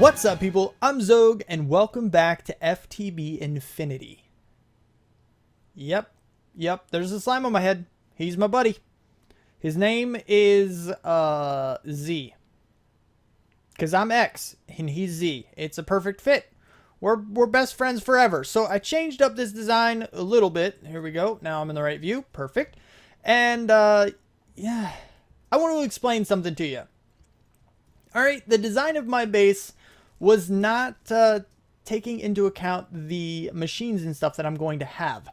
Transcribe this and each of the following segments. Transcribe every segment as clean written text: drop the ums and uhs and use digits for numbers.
What's up, people? I'm Xogue, and welcome back to FTB Infinity. Yep, there's a slime on my head. He's my buddy. His name is Z. Because I'm X, and he's Z. It's a perfect fit. We're best friends forever. So I changed up this design a little bit. Here we go. Now I'm in the right view. Perfect. And, yeah. I want to explain something to you. Alright, the design of my base was not taking into account the machines and stuff that I'm going to have.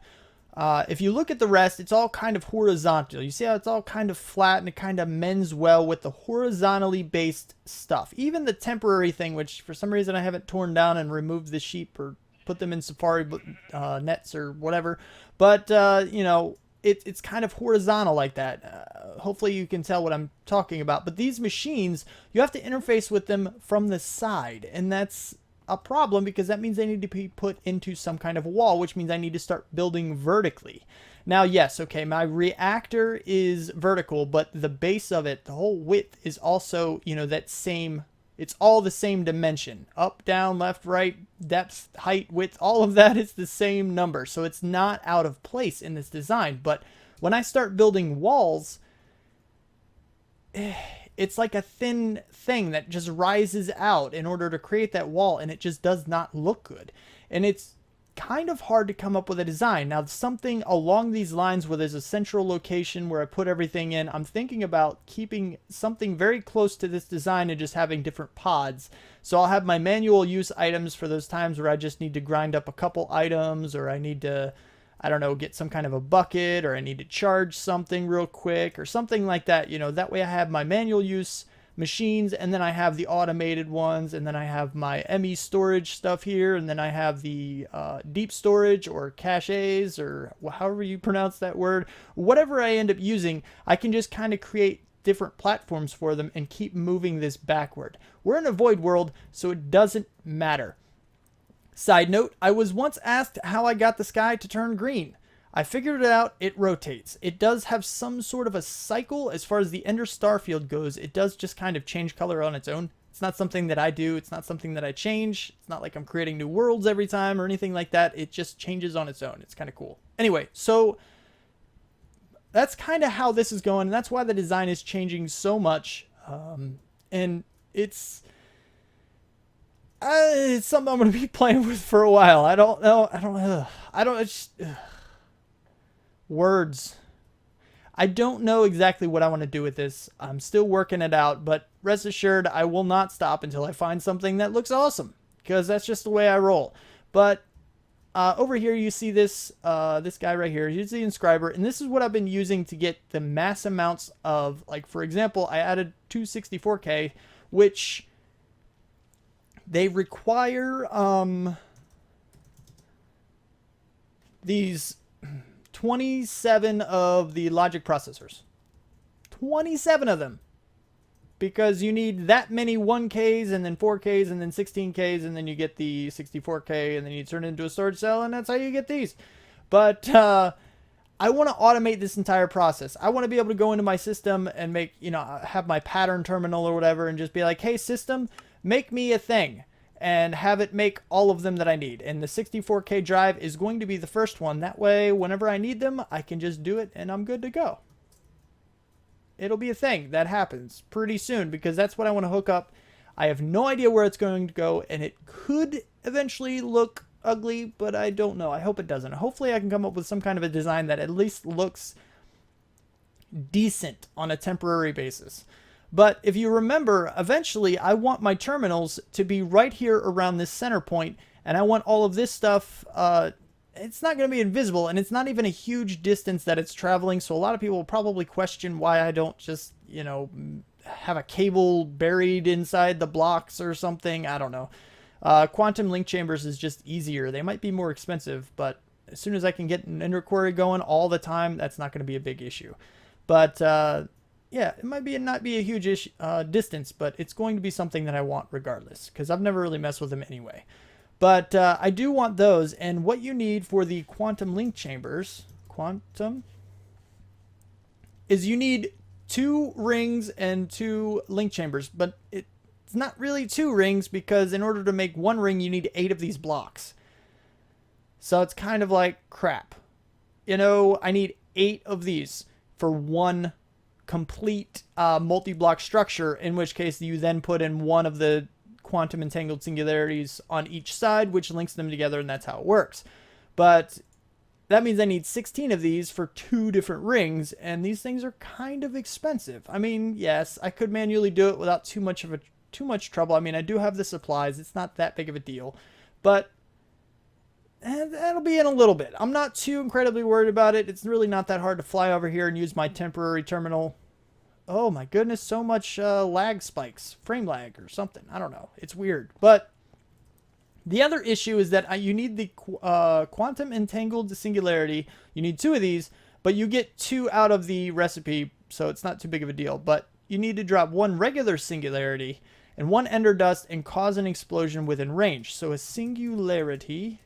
If you look at the rest, it's all kind of horizontal. You see how it's all kind of flat and it kind of mends well with the horizontally based stuff. Even the temporary thing, which for some reason I haven't torn down and removed the sheep or put them in safari nets or whatever. But, you know, it's kind of horizontal like that. Hopefully you can tell what I'm talking about. But these machines, you have to interface with them from the side. And that's a problem because that means they need to be put into some kind of wall, which means I need to start building vertically. Now, yes, okay, my reactor is vertical, but the base of it, the whole width is also, you know, that same, it's all the same dimension. Up, down, left, right, depth, height, width, all of that is the same number. So it's not out of place in this design. But when I start building walls, it's like a thin thing that just rises out in order to create that wall, and it just does not look good. And it's kind of hard to come up with a design. Now, something along these lines where there's a central location where I put everything in, I'm thinking about keeping something very close to this design and just having different pods. So I'll have my manual use items for those times where I just need to grind up a couple items, or I need to, I don't know, get some kind of a bucket, or I need to charge something real quick or something like that. You know, that way I have my manual use machines, and then I have the automated ones, and then I have my ME storage stuff here, and then I have the deep storage or caches, or however you pronounce that word. Whatever I end up using, I can just kind of create different platforms for them and keep moving this backward. We're in a void world, so it doesn't matter. Side note, I was once asked how I got the sky to turn green. I figured it out. It rotates. It does have some sort of a cycle as far as the Ender star field goes. It does just kind of change color on its own. It's not something that I do. It's not something that I change. It's not like I'm creating new worlds every time or anything like that. It just changes on its own. It's kind of cool. Anyway, so that's kind of how this is going. And that's why the design is changing so much. And it's something I'm going to be playing with for a while. I don't know. Words. I don't know exactly what I want to do with this. I'm still working it out, but rest assured I will not stop until I find something that looks awesome, because that's just the way I roll. But over here you see this this guy right here. Here's the Inscriber, and this is what I've been using to get the mass amounts of, like, for example, I added 264K, which they require these 27 of the logic processors. 27 of them. Because you need that many 1Ks and then 4Ks and then 16Ks, and then you get the 64K, and then you turn it into a storage cell, and that's how you get these. But I want to automate this entire process. I want to be able to go into my system and make, you know, have my pattern terminal or whatever, and just be like, hey, system, make me a thing, and have it make all of them that I need. And the 64K drive is going to be the first one. That way, whenever I need them, I can just do it and I'm good to go. It'll be a thing that happens pretty soon, because that's what I want to hook up. I have no idea where it's going to go, and it could eventually look ugly, but I don't know. I hope it doesn't. Hopefully I can come up with some kind of a design that at least looks decent on a temporary basis. But if you remember, eventually I want my terminals to be right here around this center point, and I want all of this stuff, it's not going to be invisible, and it's not even a huge distance that it's traveling, so a lot of people will probably question why I don't just, you know, have a cable buried inside the blocks or something. I don't know. Quantum link chambers is just easier. They might be more expensive, but as soon as I can get an Ender query going all the time, that's not going to be a big issue. But yeah, it might not be a huge distance, but it's going to be something that I want regardless, because I've never really messed with them anyway. But I do want those, and what you need for the quantum link chambers, is you need 2 rings and 2 link chambers, but it's it's not really 2 rings, because in order to make 1 ring, you need 8 of these blocks. So it's kind of like crap. You know, I need 8 of these for 1 complete multi-block structure, in which case you then put in 1 of the quantum entangled singularities on each side, which links them together, and that's how it works. But that means I need 16 of these for 2 different rings, and these things are kind of expensive. I mean, yes, I could manually do it without too much trouble. I mean, I do have the supplies. It's not that big of a deal, but that'll be in a little bit. I'm not too incredibly worried about it. It's really not that hard to fly over here and use my temporary terminal. Oh my goodness, so much lag spikes, frame lag or something. I don't know. It's weird. But the other issue is that you need the quantum entangled singularity. You need 2 of these, but you get 2 out of the recipe, so it's not too big of a deal. But you need to drop 1 regular singularity and 1 ender dust and cause an explosion within range. So a singularity.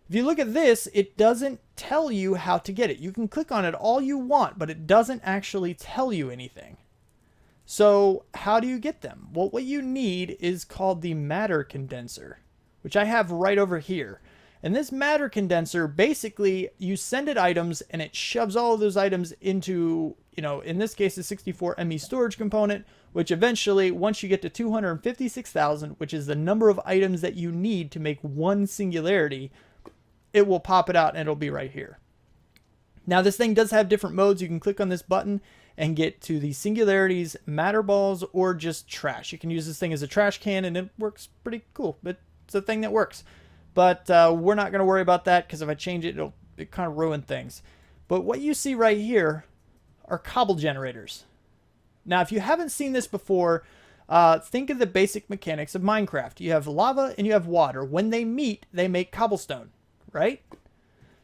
If you look at this, it doesn't tell you how to get it. You can click on it all you want, but it doesn't actually tell you anything. So how do you get them? Well, what you need is called the matter condenser, which I have right over here. And this matter condenser, basically, you send it items and it shoves all of those items into, you know, in this case, a 64 ME storage component, which eventually, once you get to 256,000, which is the number of items that you need to make 1 singularity, it will pop it out and it'll be right here. Now, this thing does have different modes. You can click on this button and get to the singularities, matter balls, or just trash. You can use this thing as a trash can and it works pretty cool. But it's a thing that works. But we're not going to worry about that, because if I change it, it kind of ruin things. But what you see right here are cobble generators. Now, if you haven't seen this before, think of the basic mechanics of Minecraft. You have lava and you have water. When they meet, they make cobblestone, right?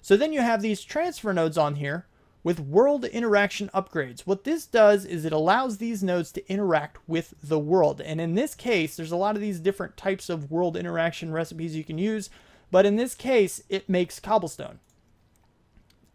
So then you have these transfer nodes on here with world interaction upgrades. What this does is it allows these nodes to interact with the world. And in this case, there's a lot of these different types of world interaction recipes you can use. But in this case, it makes cobblestone.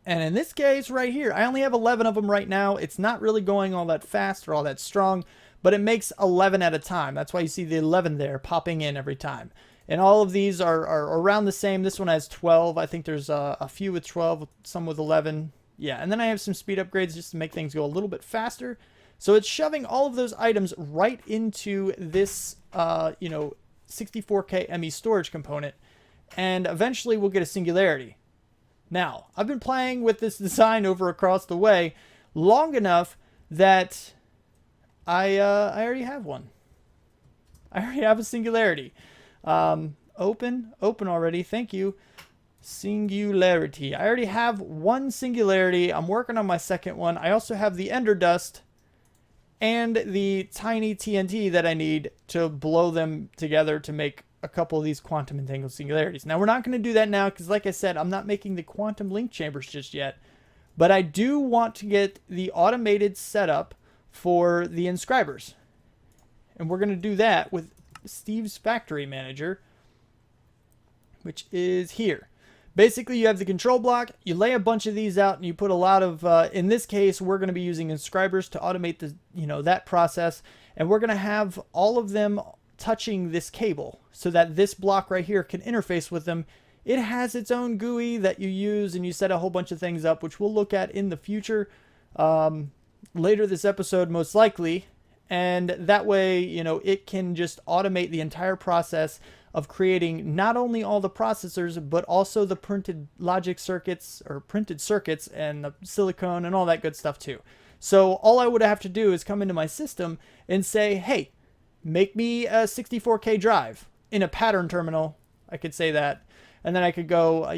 And in this case right here, I only have 11 of them right now. It's not really going all that fast or all that strong, but it makes 11 at a time. That's why you see the 11 there popping in every time. And all of these are around the same. This one has 12. I think there's a few with 12, some with 11. Yeah, and then I have some speed upgrades just to make things go a little bit faster. So it's shoving all of those items right into this, 64K ME storage component. And eventually we'll get a singularity. Now, I've been playing with this design over across the way long enough that I already have one. I already have a singularity. Open already. Thank you. Singularity. I already have 1 singularity. I'm working on my second one. I also have the ender dust and the tiny TNT that I need to blow them together to make a couple of these quantum entangled singularities. Now, we're not going to do that now because, like I said, I'm not making the quantum link chambers just yet. But I do want to get the automated setup for the inscribers. And we're going to do that with Steve's Factory Manager, which is here. Basically, you have the control block, you lay a bunch of these out, and you put a lot of, in this case, we're going to be using inscribers to automate the, that process. And we're going to have all of them touching this cable so that this block right here can interface with them. It has its own GUI that you use, and you set a whole bunch of things up, which we'll look at in the future, later this episode, most likely. And that way, it can just automate the entire process of creating not only all the processors, but also the printed logic circuits or printed circuits and the silicone and all that good stuff too. So all I would have to do is come into my system and say, hey, make me a 64K drive in a pattern terminal. I could say that. And then I could go,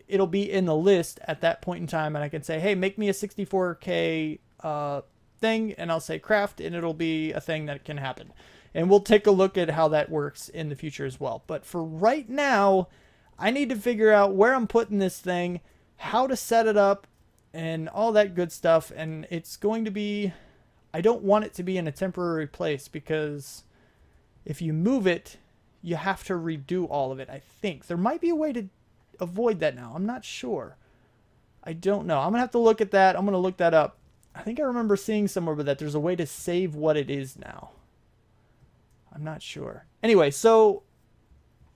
it'll be in the list at that point in time. And I can say, hey, make me a 64K thing. And I'll say craft, and it'll be a thing that can happen. And we'll take a look at how that works in the future as well. But for right now, I need to figure out where I'm putting this thing, how to set it up, and all that good stuff. And it's going to be, I don't want it to be in a temporary place, because if you move it, you have to redo all of it, I think. There might be a way to avoid that now. I'm not sure. I don't know. I'm going to have to look at that. I'm going to look that up. I think I remember seeing somewhere that there's a way to save what it is now. I'm not sure. Anyway, so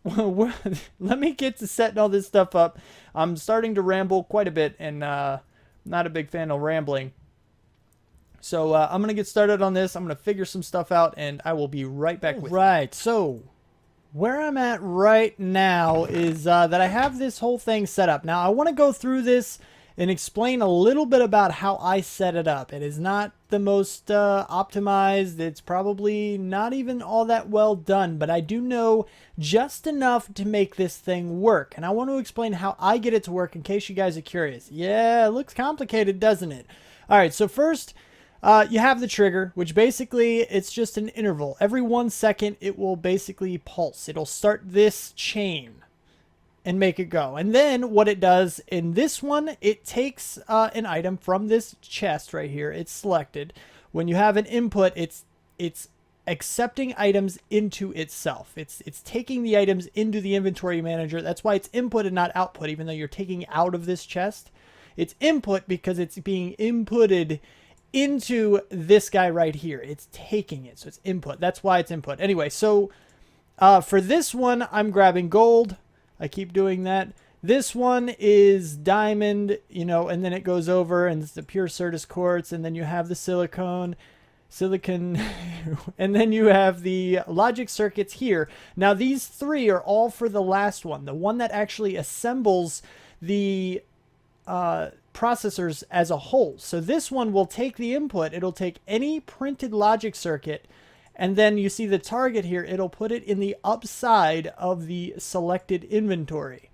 let me get to setting all this stuff up. I'm starting to ramble quite a bit, and not a big fan of rambling. So I'm going to get started on this. I'm going to figure some stuff out, and I will be right back with you. Right, so where I'm at right now is that I have this whole thing set up. Now, I want to go through this and explain a little bit about how I set it up. It is not the most optimized. It's probably not even all that well done, but I do know just enough to make this thing work. And I want to explain how I get it to work in case you guys are curious. Yeah, it looks complicated, doesn't it? All right, so first, you have the trigger, which basically it's just an interval. Every 1 second, it will basically pulse. It'll start this chain and make it go. And then what it does in this one, it takes an item from this chest right here. It's selected. When you have an input, it's accepting items into itself. It's taking the items into the inventory manager. That's why it's input and not output, even though you're taking out of this chest. It's input because it's being inputted into this guy right here. It's taking it, so it's input. That's why it's input. Anyway, so for this one, I'm grabbing gold. I keep doing that. This one is diamond, you know, and then it goes over and it's the pure Certus quartz, and then you have the silicon, and then you have the logic circuits here. Now these three are all for the last one, the one that actually assembles the processors as a whole. So this one will take the input, it'll take any printed logic circuit, and then you see the target here, it'll put it in the upside of the selected inventory.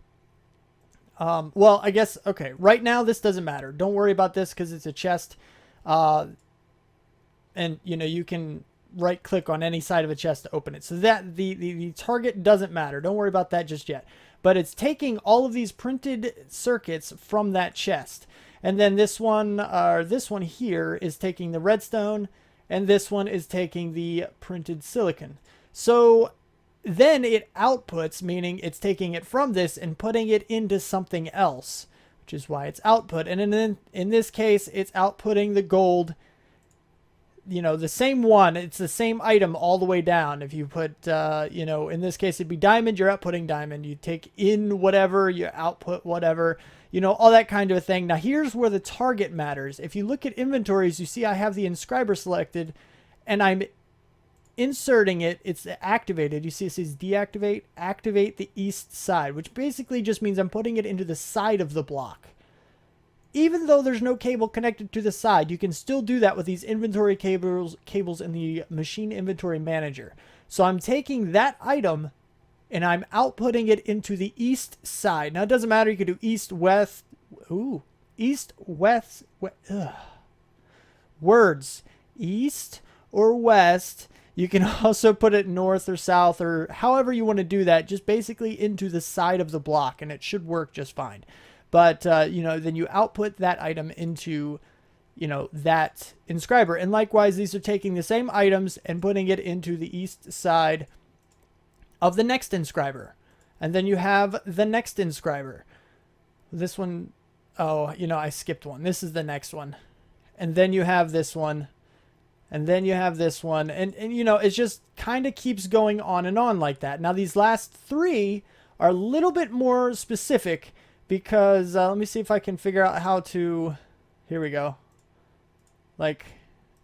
Well, I guess, okay, right now this doesn't matter. Don't worry about this because it's a chest. And, you know, you can right click on any side of a chest to open it. So that the target doesn't matter. Don't worry about that just yet. But it's taking all of these printed circuits from that chest. And then this one here is taking the redstone, and this one is taking the printed silicon. So then it outputs, meaning it's taking it from this and putting it into something else, which is why it's output. And then in this case, it's outputting the gold, you know, the same one. It's the same item all the way down. If you put, you know, in this case, it'd be diamond, you're outputting diamond. You take in whatever, you output whatever, you know, all that kind of a thing. Now, here's where the target matters. If you look at inventories, you see I have the inscriber selected, and I'm inserting it. It's activated. You see it says deactivate, activate the east side, which basically just means I'm putting it into the side of the block. Even though there's no cable connected to the side, you can still do that with these inventory cables in the machine inventory manager. So I'm taking that item and I'm outputting it into the east side. Now, it doesn't matter. You could do east, west. Ooh, east, west. Words. East or west. You can also put it north or south or however you want to do that. Just basically into the side of the block, and it should work just fine. But, you know, then you output that item into, you know, that inscriber. And likewise, these are taking the same items and putting it into the east side of the next inscriber. And then you have the next inscriber. This one, oh, you know, I skipped one. This is the next one. And then you have this one. And then you have this one. And you know, it just kind of keeps going on and on like that. Now, these last three are a little bit more specific because, let me see if I can figure out how to, here we go. Like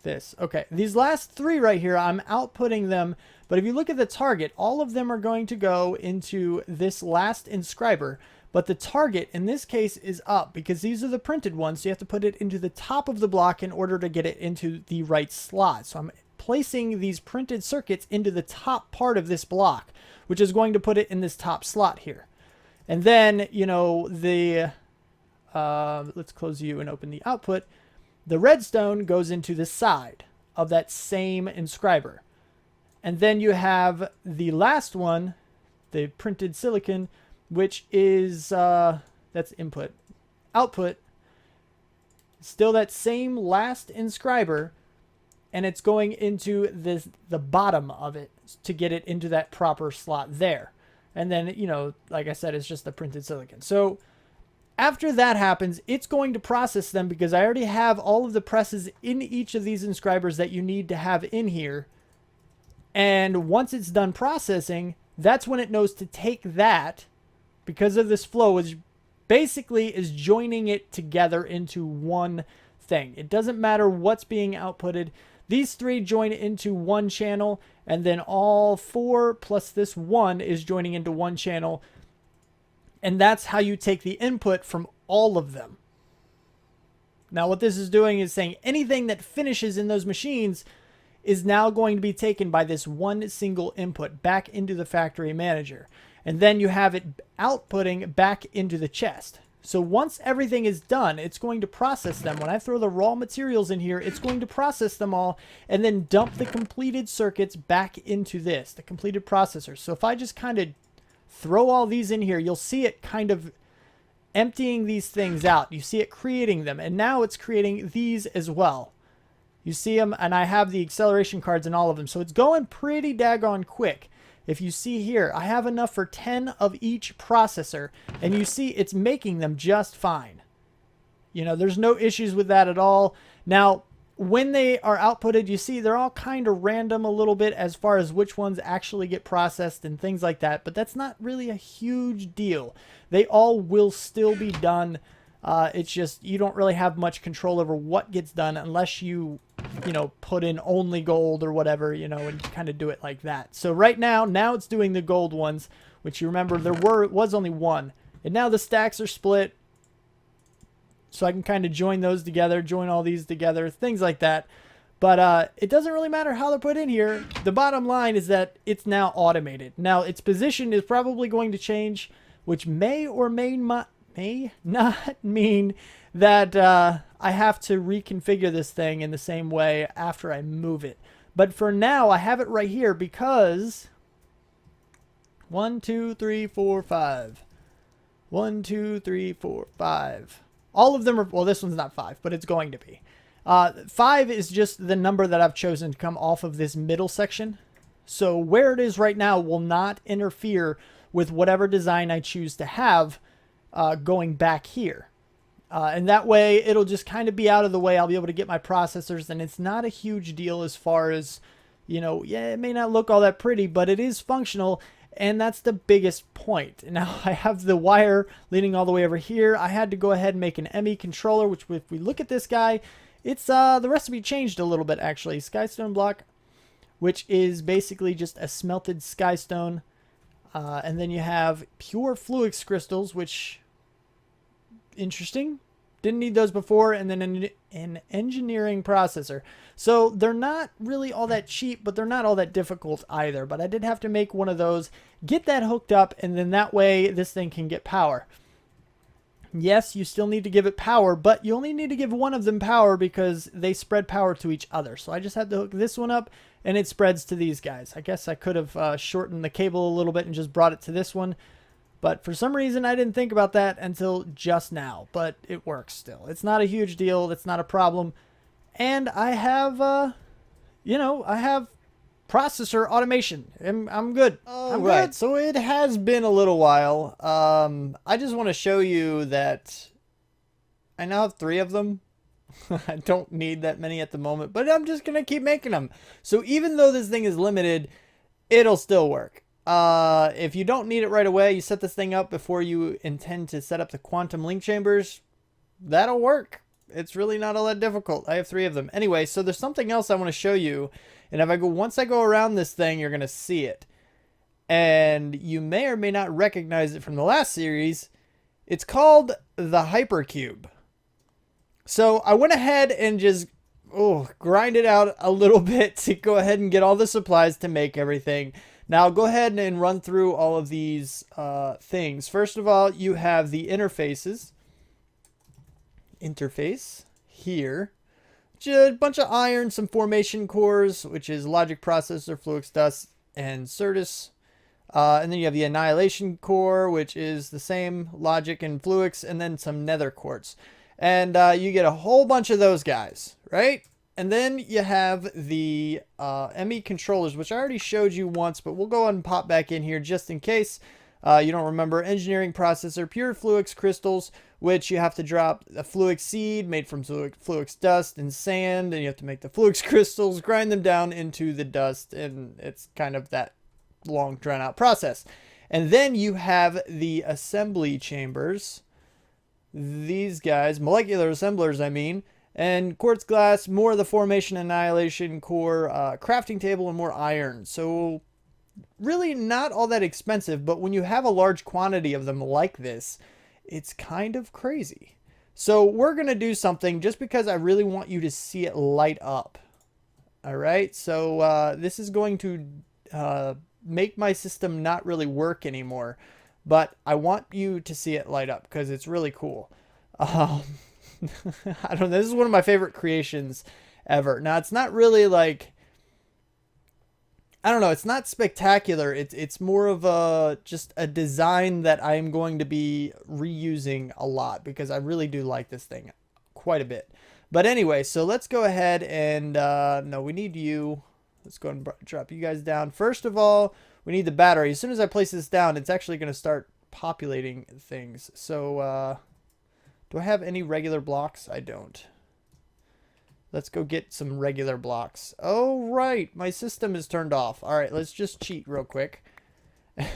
this. Okay, these last three right here, I'm outputting them. But if you look at the target, all of them are going to go into this last inscriber. But the target in this case is up because these are the printed ones. So you have to put it into the top of the block in order to get it into the right slot. So I'm placing these printed circuits into the top part of this block, which is going to put it in this top slot here. And then, you know, the, let's close you and open the output. The redstone goes into the side of that same inscriber. And then you have the last one, the printed silicon, which is, that's input. Output, still that same last inscriber, and it's going into the bottom of it to get it into that proper slot there. And then, you know, like I said, it's just the printed silicon. So after that happens, it's going to process them because I already have all of the presses in each of these inscribers that you need to have in here And once it's done processing, that's when it knows to take that, because of this flow, is basically is joining it together into one thing. It doesn't matter what's being outputted. These three join into one channel, and then all four plus this one is joining into one channel. And that's how you take the input from all of them. Now, what this is doing is saying anything that finishes in those machines is now going to be taken by this one single input back into the factory manager. And then you have it outputting back into the chest. So once everything is done, it's going to process them. When I throw the raw materials in here, it's going to process them all and then dump the completed circuits back into this, the completed processor. So if I just kind of throw all these in here, you'll see it kind of emptying these things out. You see it creating them, and now it's creating these as well. You see them, and I have the acceleration cards in all of them, so it's going pretty daggone quick. If you see here, I have enough for 10 of each processor, and you see it's making them just fine. You know, there's no issues with that at all. Now, when they are outputted, you see they're all kind of random a little bit as far as which ones actually get processed and things like that, but that's not really a huge deal. They all will still be done. It's just you don't really have much control over what gets done unless you know, put in only gold or whatever, you know, and kind of do it like that. So right now it's doing the gold ones, which you remember was only one. And now the stacks are split. So I can kind of join those together, join all these together, things like that. But it doesn't really matter how they're put in here. The bottom line is that it's now automated. Now its position is probably going to change, which may or may not mean that I have to reconfigure this thing in the same way after I move it. But for now, I have it right here because 1, 2, 3, 4, 5. 1, 2, 3, 4, 5. All of them are, well, this one's not 5, but it's going to be. 5 is just the number that I've chosen to come off of this middle section. So where it is right now will not interfere with whatever design I choose to have going back here. And that way it'll just kind of be out of the way. I'll be able to get my processors, and it's not a huge deal as far as, you know, yeah, it may not look all that pretty, but it is functional. And that's the biggest point. Now I have the wire leading all the way over here. I had to go ahead and make an ME controller, which if we look at this guy, it's the recipe changed a little bit actually. Skystone block, which is basically just a smelted skystone. And then you have pure fluix crystals, which interesting. Didn't need those before. And then an engineering processor. So they're not really all that cheap, but they're not all that difficult either. But I did have to make one of those, get that hooked up, and then that way this thing can get power. Yes, you still need to give it power, but you only need to give one of them power because they spread power to each other. So I just had to hook this one up, and it spreads to these guys. I guess I could have shortened the cable a little bit and just brought it to this one. But for some reason, I didn't think about that until just now. But it works still. It's not a huge deal. It's not a problem. And I have, you know, I have processor automation. I'm good. I'm good. So it has been a little while. I just want to show you that I now have 3 of them. I don't need that many at the moment, but I'm just going to keep making them. So even though this thing is limited, it'll still work. If you don't need it right away, you set this thing up before you intend to set up the quantum link chambers, that'll work. It's really not all that difficult. I have 3 of them. Anyway, so there's something else I want to show you. And if I go, once I go around this thing, you're going to see it. And you may or may not recognize it from the last series. It's called the HYPERCUBE. So I went ahead and just grind it out a little bit to go ahead and get all the supplies to make everything. Now I'll go ahead and run through all of these things. First of all, you have the interface here. Just a bunch of iron, some formation cores, which is logic processor, fluix dust, and Certus. And then you have the annihilation core, which is the same logic and fluix, and then some nether quartz. And you get a whole bunch of those guys, right? And then you have the ME controllers, which I already showed you once, but we'll go ahead and pop back in here just in case. You don't remember engineering processor, pure Fluix crystals, which you have to drop a Fluix seed made from Fluix dust and sand, and you have to make the Fluix crystals, grind them down into the dust, and it's kind of that long drawn out process. And then you have the assembly chambers. These guys, molecular assemblers, I mean, and quartz glass, more of the formation annihilation core, crafting table, and more iron. So really not all that expensive, but when you have a large quantity of them like this, it's kind of crazy. So we're going to do something just because I really want you to see it light up. All right, so this is going to make my system not really work anymore, but I want you to see it light up because it's really cool. I don't know, this is one of my favorite creations ever. Now, it's not really like, I don't know, it's not spectacular. It's more of just a design that I'm going to be reusing a lot because I really do like this thing quite a bit. But anyway, so let's go ahead and, no, we need you. Let's go and drop you guys down. First of all, we need the battery. As soon as I place this down, it's actually going to start populating things. So, do I have any regular blocks? I don't. Let's go get some regular blocks. Oh, right. My system is turned off. All right, let's just cheat real quick. All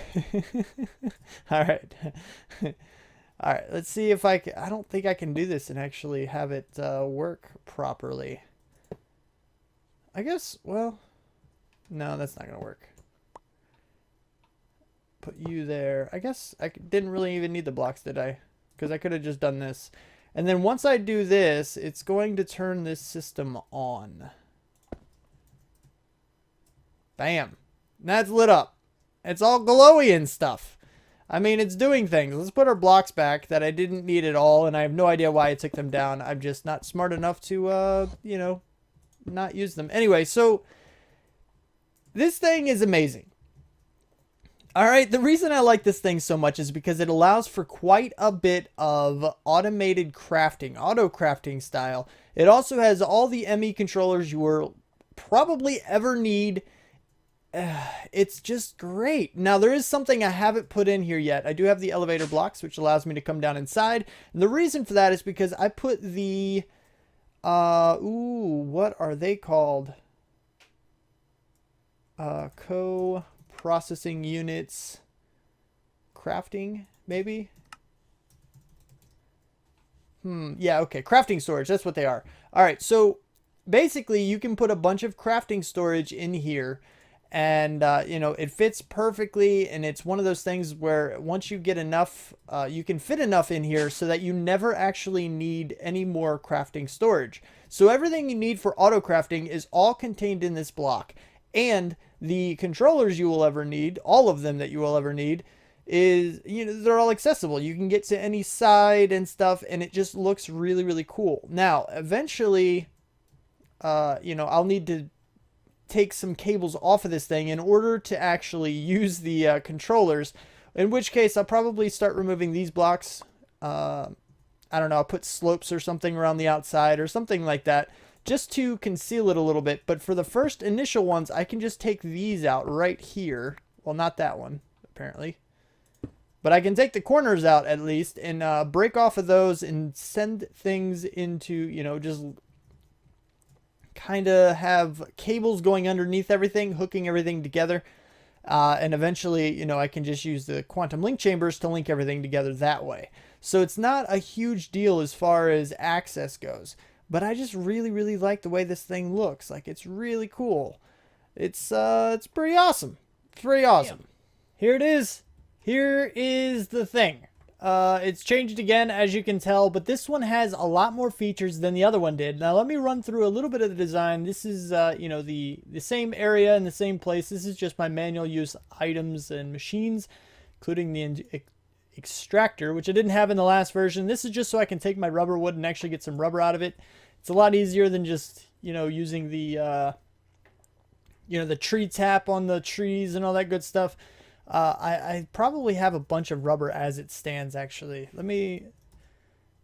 right. All right, let's see if I can. I don't think I can do this and actually have it work properly. I guess, well, no, that's not going to work. Put you there. I guess I didn't really even need the blocks, did I? Because I could have just done this. And then once I do this, it's going to turn this system on. Bam. That's lit up. It's all glowy and stuff. I mean, it's doing things. Let's put our blocks back that I didn't need at all, and I have no idea why I took them down. I'm just not smart enough to, you know, not use them. Anyway, so this thing is amazing. All right, the reason I like this thing so much is because it allows for quite a bit of automated crafting, auto crafting style. It also has all the ME controllers you will probably ever need. It's just great. Now, there is something I haven't put in here yet. I do have the elevator blocks, which allows me to come down inside. And the reason for that is because I put the, what are they called? Processing units, crafting, maybe? Yeah, okay, crafting storage, that's what they are. All right, so basically you can put a bunch of crafting storage in here and, you know, it fits perfectly, and it's one of those things where once you get enough, you can fit enough in here so that you never actually need any more crafting storage. So everything you need for auto crafting is all contained in this block, and the controllers you will ever need, all of them that you will ever need, is, you know, they're all accessible. You can get to any side and stuff, and it just looks really, really cool. Now, eventually, you know, I'll need to take some cables off of this thing in order to actually use the controllers, in which case I'll probably start removing these blocks. I don't know, I'll put slopes or something around the outside or something like that, just to conceal it a little bit. But for the first initial ones, I can just take these out right here. Well, not that one, apparently. But I can take the corners out at least and break off of those and send things into, you know, just kind of have cables going underneath everything, hooking everything together. And eventually, you know, I can just use the quantum link chambers to link everything together that way. So it's not a huge deal as far as access goes. But I just really, really like the way this thing looks. Like, it's really cool. It's pretty awesome. It's pretty awesome. Yeah. Here it is. Here is the thing. It's changed again, as you can tell, but this one has a lot more features than the other one did. Now, let me run through a little bit of the design. This is, you know, the same area in the same place. This is just my manual use items and machines, including the extractor, which I didn't have in the last version. This is just so I can take my rubber wood and actually get some rubber out of it. It's a lot easier than just, you know, using the, you know, the tree tap on the trees and all that good stuff. I probably have a bunch of rubber as it stands, actually. Let me,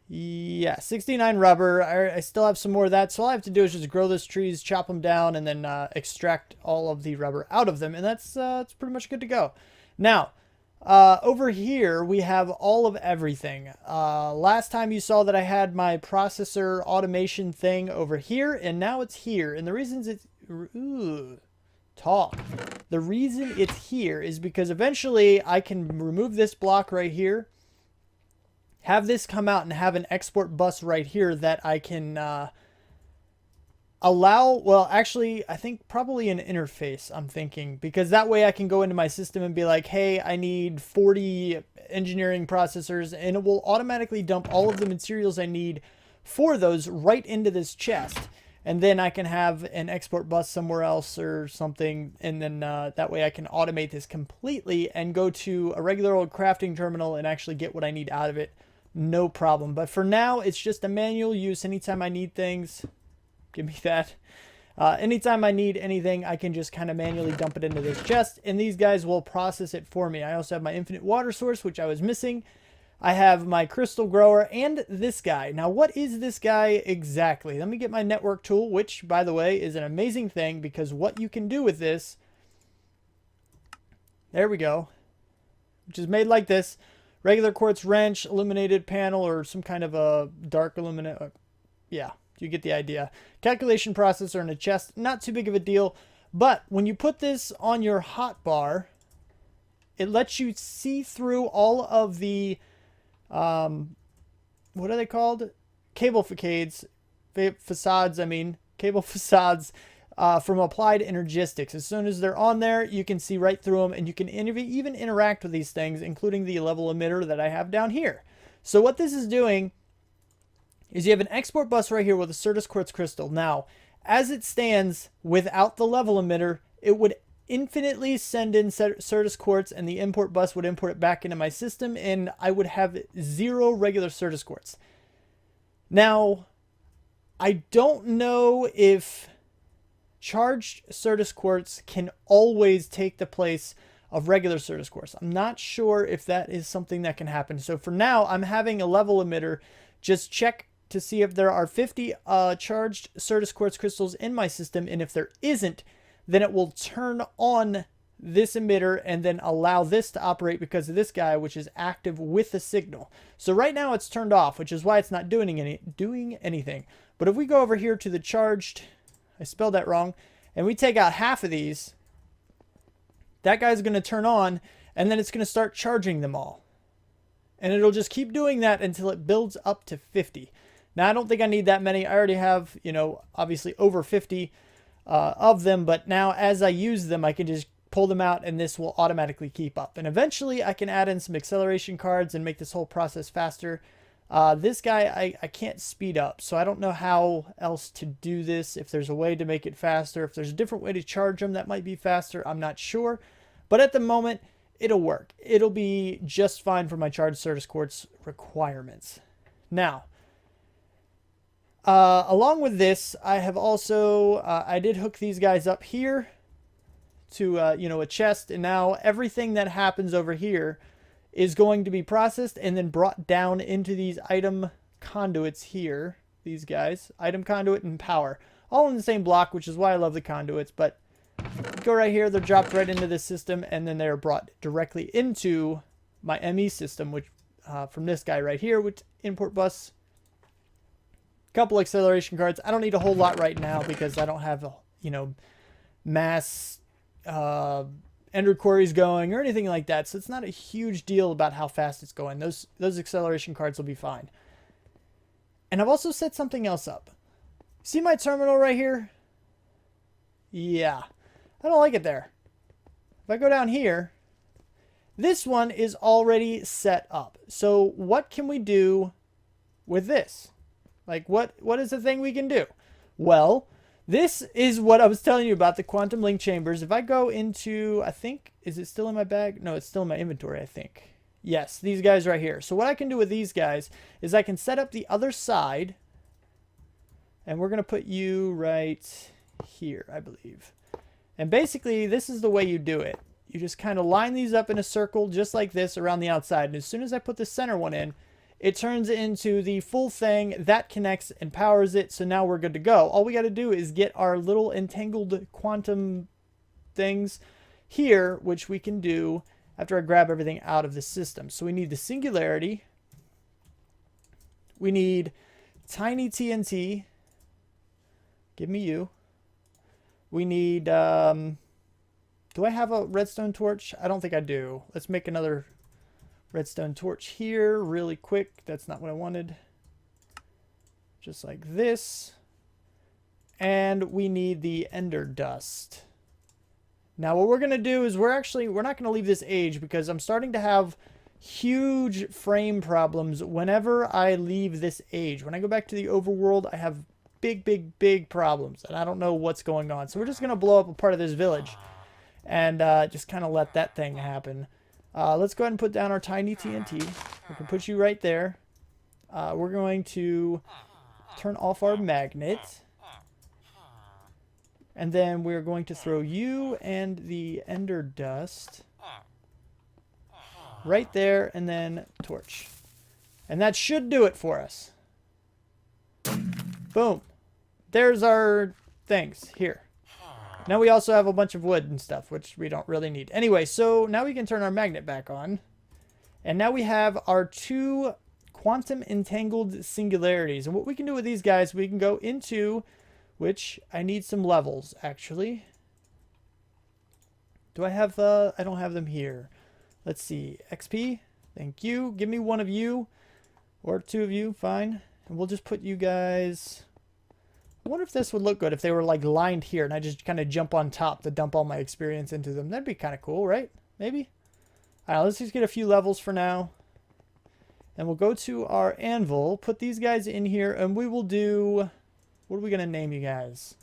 yeah, 69 rubber. I still have some more of that. So all I have to do is just grow those trees, chop them down, and then extract all of the rubber out of them. And that's pretty much good to go. Now, Over here, we have all of everything. Last time you saw that I had my processor automation thing over here, and now it's here. And the reasons it's... Ooh, talk. The reason it's here is because eventually I can remove this block right here, have this come out, and have an export bus right here that I can allow, well, actually, I think probably an interface, I'm thinking, because that way I can go into my system and be like, hey, I need 40 engineering processors, and it will automatically dump all of the materials I need for those right into this chest. And then I can have an export bus somewhere else or something, and then that way I can automate this completely and go to a regular old crafting terminal and actually get what I need out of it. No problem. But for now, it's just a manual use. Anytime I need things, give me that. Anytime I need anything, I can just kind of manually dump it into this chest, and these guys will process it for me. I also have my infinite water source, which I was missing. I have my crystal grower and this guy. Now, what is this guy exactly? Let me get my network tool, which, by the way, is an amazing thing, because what you can do with this, there we go, which is made like this. Regular quartz wrench, illuminated panel, or some kind of a dark illuminate. Yeah, you get the idea. Calculation processor and a chest, not too big of a deal. But when you put this on your hotbar, it lets you see through all of the what are they called? Cable facades, facades, I mean, cable facades from Applied Energistics. As soon as they're on there, you can see right through them, and you can even interact with these things, including the level emitter that I have down here. So what this is doing is you have an export bus right here with a Certus quartz crystal. Now, as it stands without the level emitter, it would infinitely send in Certus quartz, and the import bus would import it back into my system, and I would have 0 regular Certus quartz. Now, I don't know if charged Certus quartz can always take the place of regular Certus quartz. I'm not sure if that is something that can happen. So for now, I'm having a level emitter just check to see if there are 50 charged Certus quartz crystals in my system, and if there isn't, then it will turn on this emitter and then allow this to operate because of this guy, which is active with the signal. So right now it's turned off, which is why it's not doing anything. But if we go over here to the charged, I spelled that wrong, and we take out half of these, that guy's going to turn on, and then it's going to start charging them all. And it'll just keep doing that until it builds up to 50. Now, I don't think I need that many. I already have, you know, obviously over 50 of them, but now as I use them, I can just pull them out, and this will automatically keep up. And eventually I can add in some acceleration cards and make this whole process faster. This guy, I can't speed up, so I don't know how else to do this. If there's a way to make it faster, if there's a different way to charge them that might be faster, I'm not sure. But at the moment, it'll work. It'll be just fine for my charged Certus quartz requirements. Now, along with this, I have also, I did hook these guys up here to, you know, a chest, and now everything that happens over here is going to be processed and then brought down into these item conduits here. These guys, item conduit and power, all in the same block, which is why I love the conduits. But go right here, they're dropped right into this system, and then they're brought directly into my ME system, which from this guy right here with import bus. Couple acceleration cards. I don't need a whole lot right now because I don't have, you know, mass ender queries going or anything like that, so it's not a huge deal about how fast it's going. Those acceleration cards will be fine. And I've also set something else up. See my terminal right here? Yeah, I don't like it there. If I go down here, this one is already set up. So what can we do with this? Like, what is the thing we can do? Well, this is what I was telling you about, the quantum link chambers. If I go into, I think, is it still in my bag? No, it's still in my inventory, I think. Yes, these guys right here. So what I can do with these guys is I can set up the other side, and we're going to put you right here, I believe. And basically, this is the way you do it. You just kind of line these up in a circle just like this around the outside. And as soon as I put the center one in, it turns into the full thing that connects and powers it. So now we're good to go. All we got to do is get our little entangled quantum things here, which we can do after I grab everything out of the system. So we need the singularity. We need tiny TNT. Give me you. We need, do I have a redstone torch? I don't think I do. Let's make another redstone torch here really quick. That's not what I wanted. Just like this. And we need the ender dust. Now what we're going to do is we're not going to leave this age because I'm starting to have huge frame problems whenever I leave this age. When I go back to the overworld, I have big problems and I don't know what's going on. So we're just going to blow up a part of this village and just kind of let that thing happen. Let's go ahead and put down our tiny TNT. We can put you right there. We're going to turn off our magnet. And then we're going to throw you and the ender dust right there, and then torch. And that should do it for us. Boom. There's our things here. Now we also have a bunch of wood and stuff, which we don't really need. Anyway, so now we can turn our magnet back on. And now we have our 2 quantum entangled singularities. And what we can do with these guys, we can go into, which I need some levels, actually. Do I have, I don't have them here. Let's see, XP, thank you. Give me one of you, or 2 of you, fine. And we'll just put you guys, I wonder if this would look good if they were like lined here and I just kind of jump on top to dump all my experience into them. That'd be kind of cool, right? Maybe? Alright, let's just get a few levels for now. And we'll go to our anvil, put these guys in here, and we will do, what are we going to name you guys?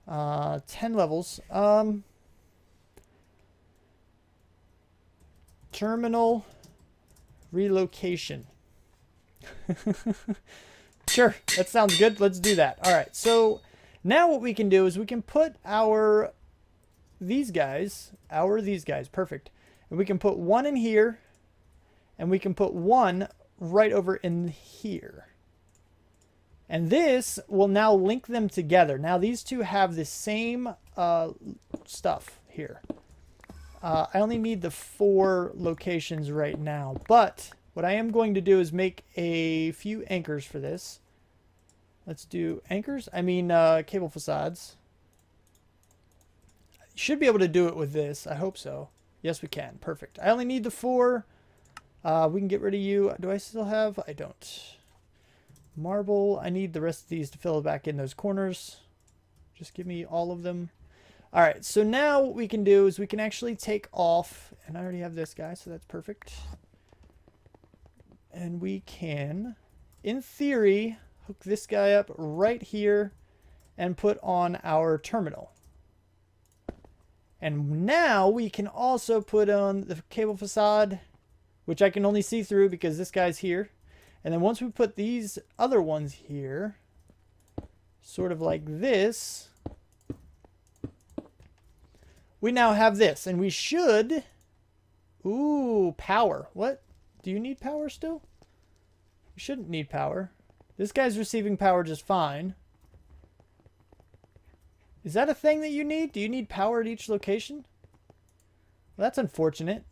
10 levels. Terminal relocation. Sure, that sounds good. Let's do that. All right, so now what we can do is we can put these guys, perfect. And we can put one in here, and we can put one right over in here. And this will now link them together. Now these two have the same stuff here. I only need the 4 locations right now, but what I am going to do is make a few anchors for this. Let's do anchors. I mean, cable facades. Should be able to do it with this. I hope so. Yes, we can. Perfect. I only need the 4. We can get rid of you. Do I still have? I don't. Marble. I need the rest of these to fill back in those corners. Just give me all of them. All right. So now what we can do is we can actually take off, and I already have this guy, so that's perfect. And we can, in theory, hook this guy up right here and put on our terminal. And now we can also put on the cable facade, which I can only see through because this guy's here. And then once we put these other ones here, sort of like this, we now have this. And we should... Ooh, power. What? Do you need power still? You shouldn't need power. This guy's receiving power just fine. Is that a thing that you need? Do you need power at each location? Well, that's unfortunate.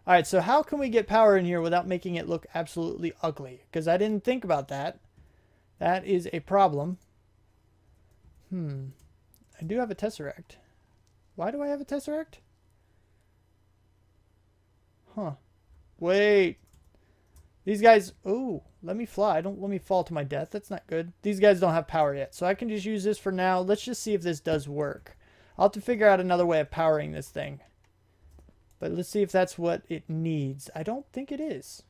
Alright, so how can we get power in here without making it look absolutely ugly? Because I didn't think about that. That is a problem. I do have a tesseract. Why do I have a tesseract? Huh. Wait. These guys... Ooh, let me fly. Don't let me fall to my death. That's not good. These guys don't have power yet, so I can just use this for now. Let's just see if this does work. I'll have to figure out another way of powering this thing. But let's see if that's what it needs. I don't think it is.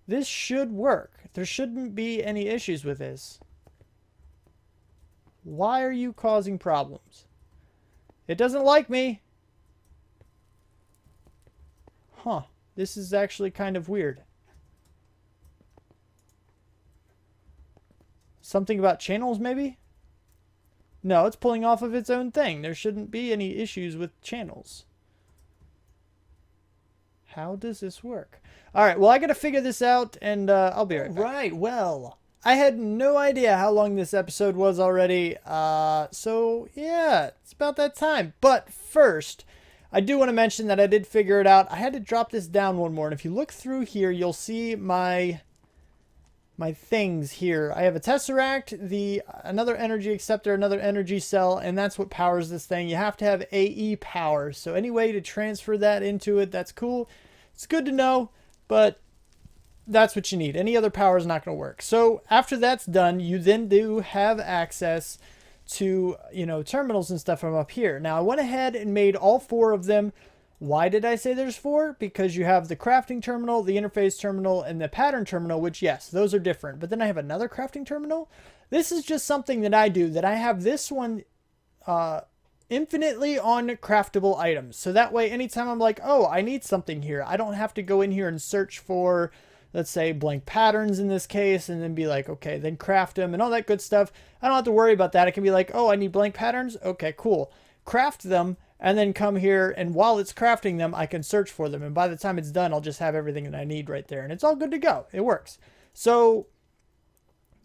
This should work. There shouldn't be any issues with this. Why are you causing problems? It doesn't like me. Huh. This is actually kind of weird. Something about channels, maybe? No, it's pulling off of its own thing. There shouldn't be any issues with channels. How does this work? All right, well, I got to figure this out, and I'll be right back. Right, well, I had no idea how long this episode was already. So, yeah, it's about that time. But first, I do want to mention that I did figure it out. I had to drop this down one more, and if you look through here, you'll see my things here. I have a Tesseract, another energy acceptor, another energy cell, and that's what powers this thing. You have to have AE power, so any way to transfer that into it, that's cool. It's good to know, but that's what you need. Any other power is not going to work. So after that's done, you then do have access to, you know, terminals and stuff from up here. Now I went ahead and made all 4 of them. Why did I say there's 4? Because you have the crafting terminal, the interface terminal, and the pattern terminal, which, yes, those are different. But then I have another crafting terminal. This is just something that I do, that I have this one infinitely on craftable items. So that way, anytime I'm like, oh, I need something here, I don't have to go in here and search for, let's say, blank patterns in this case, and then be like, okay, then craft them and all that good stuff. I don't have to worry about that. I can be like, oh, I need blank patterns. Okay, cool. Craft them, and then come here, and while it's crafting them, I can search for them. And by the time it's done, I'll just have everything that I need right there. And it's all good to go. It works. So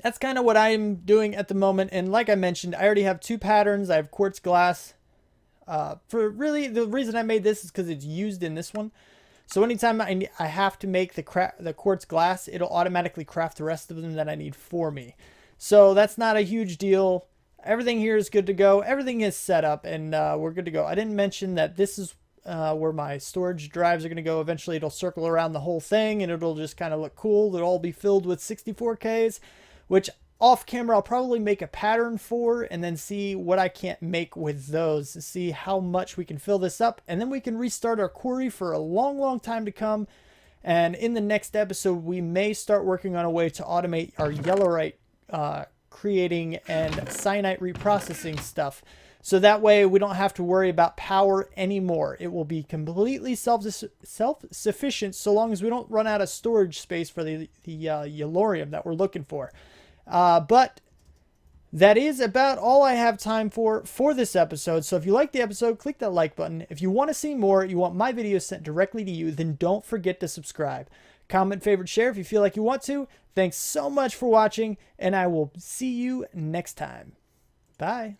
that's kind of what I'm doing at the moment. And like I mentioned, I already have 2 patterns. I have quartz glass. For really, the reason I made this is because it's used in this one. So anytime I have to make the quartz glass, it'll automatically craft the rest of them that I need for me. So that's not a huge deal. Everything here is good to go. Everything is set up, and we're good to go. I didn't mention that this is where my storage drives are going to go. Eventually, it'll circle around the whole thing, and it'll just kind of look cool. It'll all be filled with 64Ks, which off camera, I'll probably make a pattern for, and then see what I can't make with those to see how much we can fill this up. And then we can restart our quarry for a long, long time to come. And in the next episode, we may start working on a way to automate our yellowite creating and cyanite reprocessing stuff. So that way we don't have to worry about power anymore. It will be completely self-sufficient so long as we don't run out of storage space for the yellorium that we're looking for. But that is about all I have time for this episode. So if you like the episode, click that like button. If you want to see more, you want my videos sent directly to you, then don't forget to subscribe. Comment, favorite, share if you feel like you want to. Thanks so much for watching, and I will see you next time. Bye.